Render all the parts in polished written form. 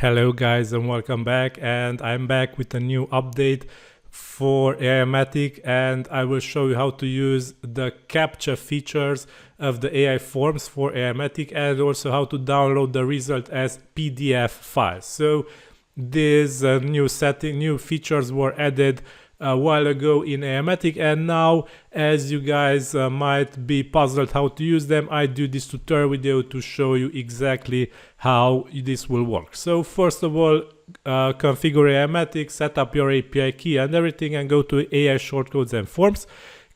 Hello guys and welcome back, and I'm back with a new update for Aimogen, and I will show you how to use the CAPTCHA features of the AI forms for Aimogen and also how to download the result as PDF files. So these new features were added a while ago in Aimogen, and now, as you guys might be puzzled how to use them, I do this tutorial video to show you exactly how this will work. So first of all, configure Aimogen, set up your API key and everything, and go to AI shortcodes and forms.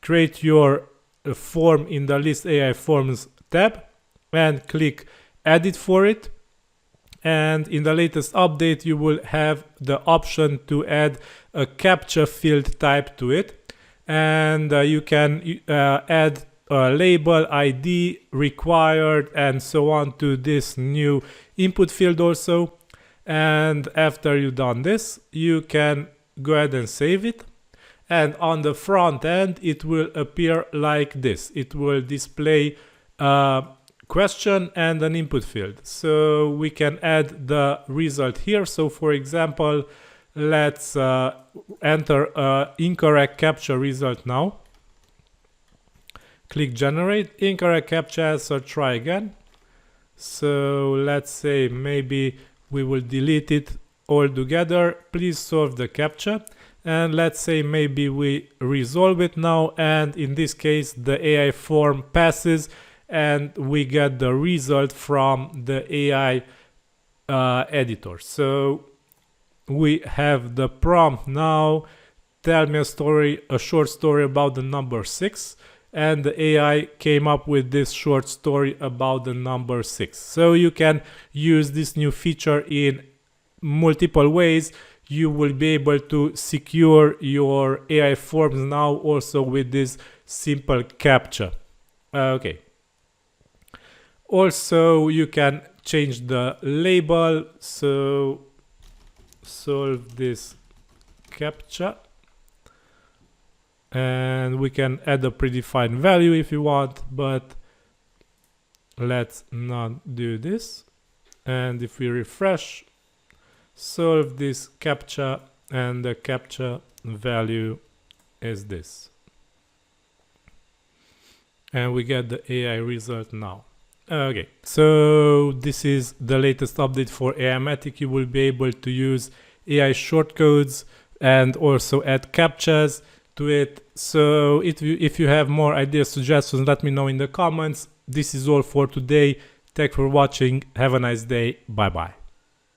Create your form in the list AI forms tab and click edit for it. And in the latest update you will have the option to add a CAPTCHA field type to it, and you can add a label, ID, required, and so on to this new input field also. And after you've done this, you can go ahead and save it, and on the front end it will appear like this. It will display question and an input field, so we can add the result here. So for example, let's enter incorrect CAPTCHA result now. Click generate incorrect CAPTCHA, so try again. So let's say maybe we will delete it altogether. Please solve the CAPTCHA, and let's say maybe we resolve it now, and in this case the AI form passes and we get the result from the AI editor. So we have the prompt now, tell me a short story about the number 6, and the AI came up with this short story about the number 6. So you can use this new feature in multiple ways. You will be able to secure your AI forms now also with this simple CAPTCHA. Okay. Also, you can change the label, so solve this CAPTCHA, and we can add a predefined value if you want, but let's not do this. And if we refresh, solve this CAPTCHA, and the CAPTCHA value is this, and we get the AI result now. Okay, so this is the latest update for Aimogen. You will be able to use AI shortcodes and also add CAPTCHAs to it. So if you have more ideas, suggestions, let me know in the comments. This is all for today. Thanks for watching. Have a nice day. Bye bye.